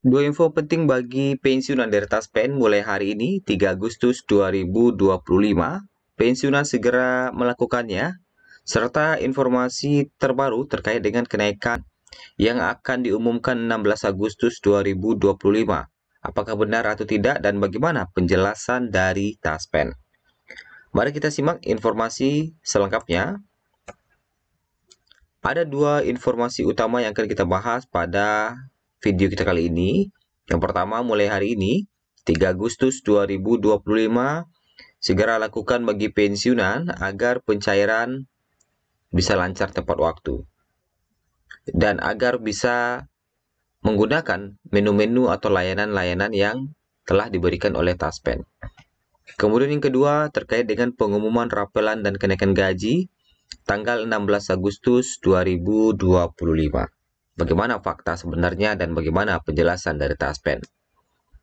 Dua info penting bagi pensiunan dari Taspen mulai hari ini, 3 Agustus 2025. Pensiunan segera melakukannya, serta informasi terbaru terkait dengan kenaikan yang akan diumumkan 16 Agustus 2025. Apakah benar atau tidak dan bagaimana penjelasan dari Taspen? Mari kita simak informasi selengkapnya. Ada dua informasi utama yang akan kita bahas pada video kita kali ini. Yang pertama, mulai hari ini, 3 Agustus 2025, segera lakukan bagi pensiunan agar pencairan bisa lancar tepat waktu. Dan agar bisa menggunakan menu-menu atau layanan-layanan yang telah diberikan oleh Taspen. Kemudian yang kedua, terkait dengan pengumuman rapelan dan kenaikan gaji tanggal 16 Agustus 2025. Bagaimana fakta sebenarnya dan bagaimana penjelasan dari Taspen?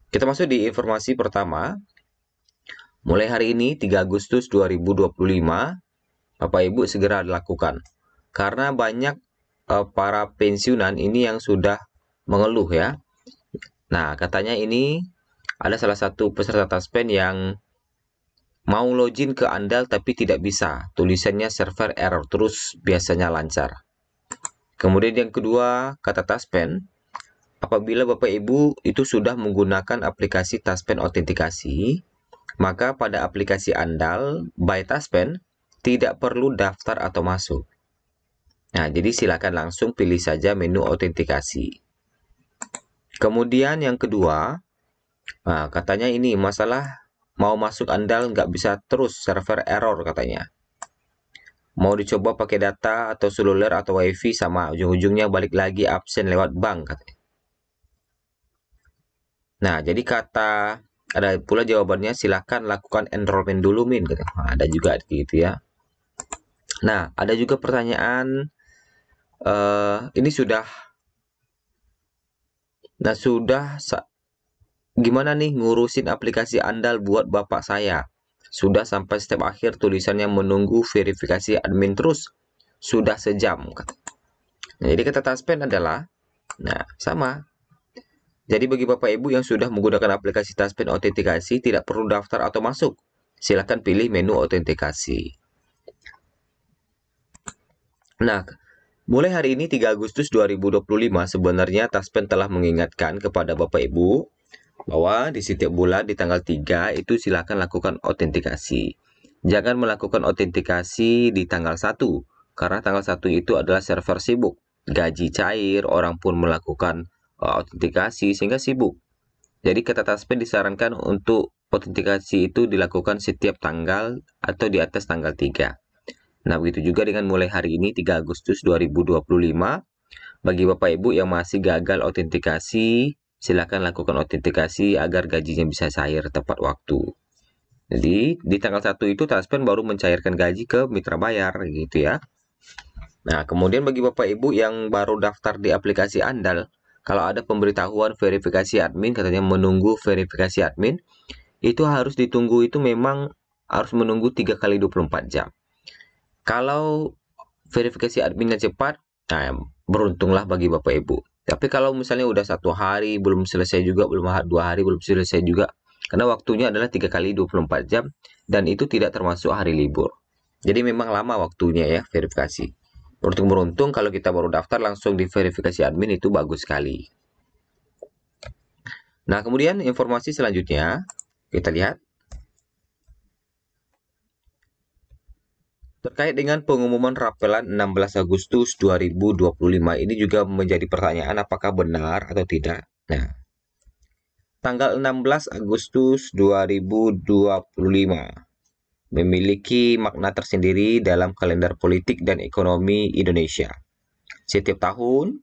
Kita masuk di informasi pertama. Mulai hari ini 3 Agustus 2025, Bapak Ibu segera dilakukan. Karena banyak para pensiunan ini yang sudah mengeluh ya. Nah, katanya ini ada salah satu peserta Taspen yang mau login ke Andal tapi tidak bisa. Tulisannya server error, terus biasanya lancar. Kemudian yang kedua, kata Taspen, apabila Bapak Ibu itu sudah menggunakan aplikasi Taspen Autentikasi, maka pada aplikasi Andal by Taspen tidak perlu daftar atau masuk. Nah, jadi silakan langsung pilih saja menu autentikasi. Kemudian yang kedua, katanya ini masalah mau masuk Andal nggak bisa terus, server error katanya. Mau dicoba pakai data atau seluler atau wifi sama ujung-ujungnya balik lagi absen lewat bank katanya. Nah, jadi ada pula jawabannya, silakan lakukan enrollment dulu Min katanya. Nah, ada juga gitu ya. Nah, ada juga pertanyaan ini sudah gimana nih ngurusin aplikasi Andal buat bapak saya? Sudah sampai step akhir tulisannya menunggu verifikasi admin terus. Sudah sejam. Nah, jadi kata Taspen adalah, nah sama. Jadi bagi Bapak Ibu yang sudah menggunakan aplikasi Taspen Autentikasi tidak perlu daftar atau masuk. Silakan pilih menu autentikasi. Nah, mulai hari ini 3 Agustus 2025 sebenarnya Taspen telah mengingatkan kepada Bapak Ibu bahwa di setiap bulan di tanggal 3 itu silakan lakukan autentikasi. Jangan melakukan autentikasi di tanggal 1, karena tanggal 1 itu adalah server sibuk. Gaji cair, orang pun melakukan autentikasi sehingga sibuk. Jadi kata Taspen disarankan untuk autentikasi itu dilakukan setiap tanggal atau di atas tanggal 3. Nah, begitu juga dengan mulai hari ini 3 Agustus 2025. Bagi Bapak Ibu yang masih gagal autentikasi, silakan lakukan autentikasi agar gajinya bisa cair tepat waktu. Jadi, di tanggal 1 itu Taspen baru mencairkan gaji ke mitra bayar gitu ya. Nah, kemudian bagi Bapak Ibu yang baru daftar di aplikasi Andal, kalau ada pemberitahuan verifikasi admin, katanya menunggu verifikasi admin, itu harus ditunggu, itu memang harus menunggu 3 kali 24 jam. Kalau verifikasi adminnya cepat, nah beruntunglah bagi Bapak Ibu. Tapi kalau misalnya udah 1 hari belum selesai juga, belum 2 hari belum selesai juga, karena waktunya adalah 3 kali 24 jam dan itu tidak termasuk hari libur. Jadi memang lama waktunya ya verifikasi. Beruntung kalau kita baru daftar langsung di verifikasi admin itu bagus sekali. Nah, kemudian informasi selanjutnya kita lihat terkait dengan pengumuman rapelan 16 Agustus 2025 ini juga menjadi pertanyaan apakah benar atau tidak. Nah, tanggal 16 Agustus 2025 memiliki makna tersendiri dalam kalender politik dan ekonomi Indonesia. Setiap tahun,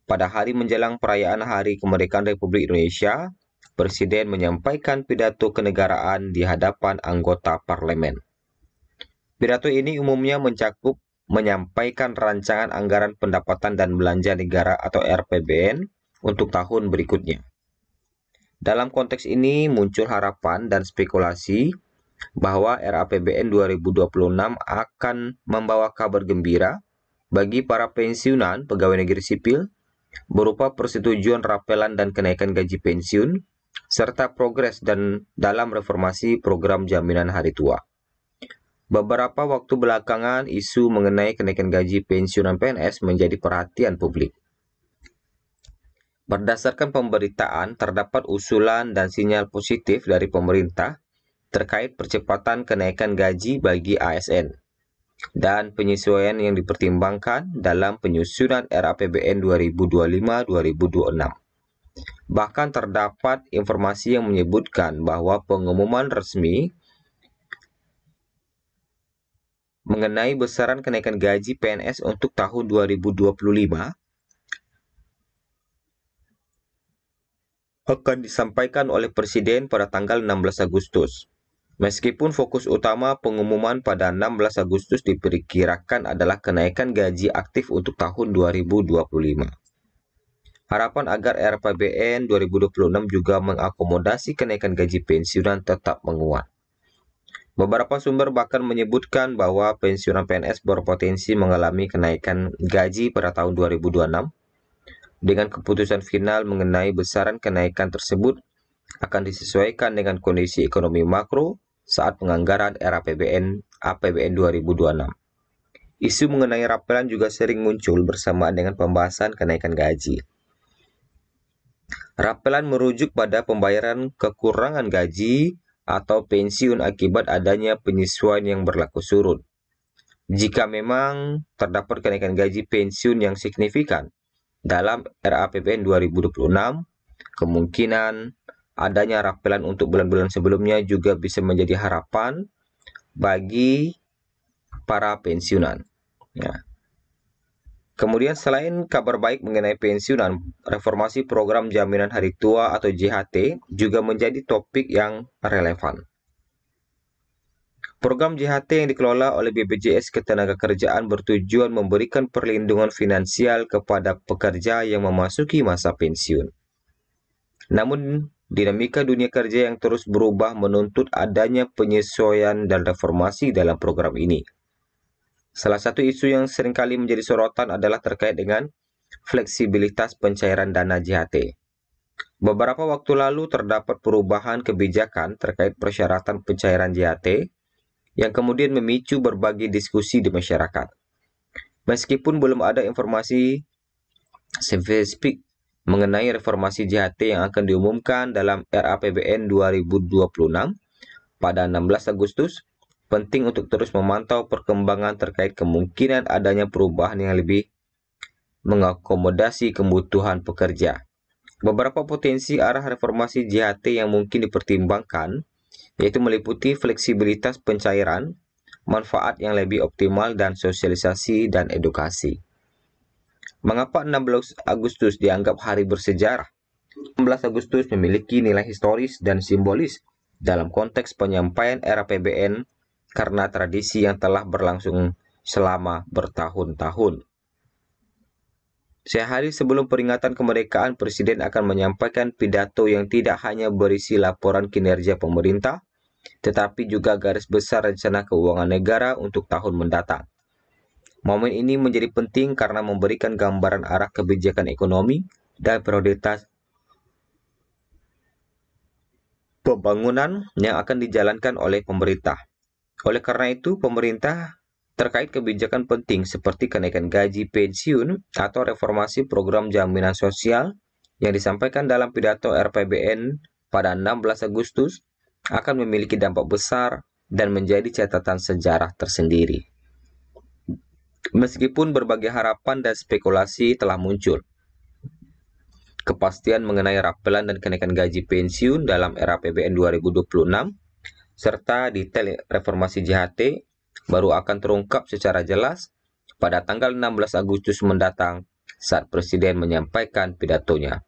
pada hari menjelang perayaan Hari Kemerdekaan Republik Indonesia, Presiden menyampaikan pidato kenegaraan di hadapan anggota parlemen. Pidato ini umumnya mencakup menyampaikan rancangan anggaran pendapatan dan belanja negara atau RPBN untuk tahun berikutnya. Dalam konteks ini muncul harapan dan spekulasi bahwa RAPBN 2026 akan membawa kabar gembira bagi para pensiunan pegawai negeri sipil berupa persetujuan rapelan dan kenaikan gaji pensiun, serta progres dan dalam reformasi program jaminan hari tua. Beberapa waktu belakangan, isu mengenai kenaikan gaji pensiunan PNS menjadi perhatian publik. Berdasarkan pemberitaan, terdapat usulan dan sinyal positif dari pemerintah terkait percepatan kenaikan gaji bagi ASN dan penyesuaian yang dipertimbangkan dalam penyusunan RAPBN 2025-2026. Bahkan terdapat informasi yang menyebutkan bahwa pengumuman resmi mengenai besaran kenaikan gaji PNS untuk tahun 2025 akan disampaikan oleh Presiden pada tanggal 16 Agustus. Meskipun fokus utama pengumuman pada 16 Agustus diperkirakan adalah kenaikan gaji aktif untuk tahun 2025. Harapan agar RAPBN 2026 juga mengakomodasi kenaikan gaji pensiunan tetap menguat. Beberapa sumber bahkan menyebutkan bahwa pensiunan PNS berpotensi mengalami kenaikan gaji pada tahun 2026. Dengan keputusan final mengenai besaran kenaikan tersebut akan disesuaikan dengan kondisi ekonomi makro saat penganggaran RAPBN APBN 2026. Isu mengenai rapelan juga sering muncul bersamaan dengan pembahasan kenaikan gaji. Rapelan merujuk pada pembayaran kekurangan gaji atau pensiun akibat adanya penyesuaian yang berlaku surut. Jika memang terdapat kenaikan gaji pensiun yang signifikan dalam RAPBN 2026, kemungkinan adanya rapelan untuk bulan-bulan sebelumnya juga bisa menjadi harapan bagi para pensiunan. Ya. Kemudian selain kabar baik mengenai pensiunan, reformasi program jaminan hari tua atau JHT juga menjadi topik yang relevan. Program JHT yang dikelola oleh BPJS Ketenagakerjaan bertujuan memberikan perlindungan finansial kepada pekerja yang memasuki masa pensiun. Namun, dinamika dunia kerja yang terus berubah menuntut adanya penyesuaian dan reformasi dalam program ini. Salah satu isu yang seringkali menjadi sorotan adalah terkait dengan fleksibilitas pencairan dana JHT. Beberapa waktu lalu terdapat perubahan kebijakan terkait persyaratan pencairan JHT yang kemudian memicu berbagai diskusi di masyarakat. Meskipun belum ada informasi spesifik mengenai reformasi JHT yang akan diumumkan dalam RAPBN 2026 pada 16 Agustus, penting untuk terus memantau perkembangan terkait kemungkinan adanya perubahan yang lebih mengakomodasi kebutuhan pekerja. Beberapa potensi arah reformasi JHT yang mungkin dipertimbangkan yaitu meliputi fleksibilitas pencairan, manfaat yang lebih optimal, dan sosialisasi dan edukasi. Mengapa 16 Agustus dianggap hari bersejarah? 16 Agustus memiliki nilai historis dan simbolis dalam konteks penyampaian RAPBN karena tradisi yang telah berlangsung selama bertahun-tahun. Sehari sebelum peringatan kemerdekaan, Presiden akan menyampaikan pidato yang tidak hanya berisi laporan kinerja pemerintah, tetapi juga garis besar rencana keuangan negara untuk tahun mendatang. Momen ini menjadi penting karena memberikan gambaran arah kebijakan ekonomi dan prioritas pembangunan yang akan dijalankan oleh pemerintah. Oleh karena itu, pemerintah terkait kebijakan penting seperti kenaikan gaji pensiun atau reformasi program jaminan sosial yang disampaikan dalam pidato RAPBN pada 16 Agustus akan memiliki dampak besar dan menjadi catatan sejarah tersendiri. Meskipun berbagai harapan dan spekulasi telah muncul, kepastian mengenai rapelan dan kenaikan gaji pensiun dalam RAPBN 2026 serta detail reformasi JHT baru akan terungkap secara jelas pada tanggal 16 Agustus mendatang saat Presiden menyampaikan pidatonya.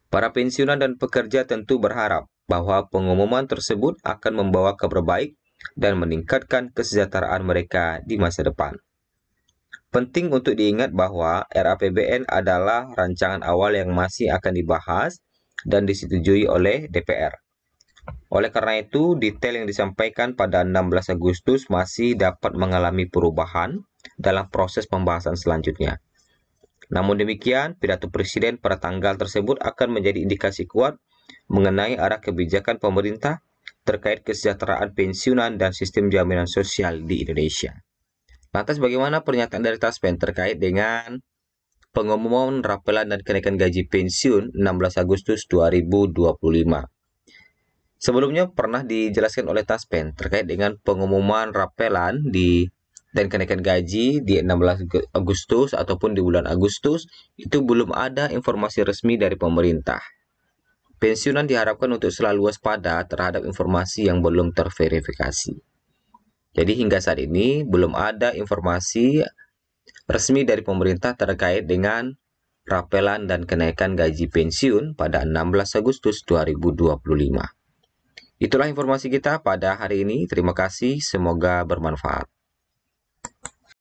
Para pensiunan dan pekerja tentu berharap bahwa pengumuman tersebut akan membawa kabar baik dan meningkatkan kesejahteraan mereka di masa depan. Penting untuk diingat bahwa RAPBN adalah rancangan awal yang masih akan dibahas dan disetujui oleh DPR. Oleh karena itu, detail yang disampaikan pada 16 Agustus masih dapat mengalami perubahan dalam proses pembahasan selanjutnya. Namun demikian, pidato Presiden pada tanggal tersebut akan menjadi indikasi kuat mengenai arah kebijakan pemerintah terkait kesejahteraan pensiunan dan sistem jaminan sosial di Indonesia. Lantas bagaimana pernyataan dari Taspen terkait dengan pengumuman rapelan dan kenaikan gaji pensiun 16 Agustus 2025? Sebelumnya pernah dijelaskan oleh Taspen terkait dengan pengumuman rapelan dan kenaikan gaji di 16 Agustus ataupun di bulan Agustus, itu belum ada informasi resmi dari pemerintah. Pensiunan diharapkan untuk selalu waspada terhadap informasi yang belum terverifikasi. Jadi hingga saat ini belum ada informasi resmi dari pemerintah terkait dengan rapelan dan kenaikan gaji pensiun pada 16 Agustus 2025. Itulah informasi kita pada hari ini. Terima kasih, semoga bermanfaat.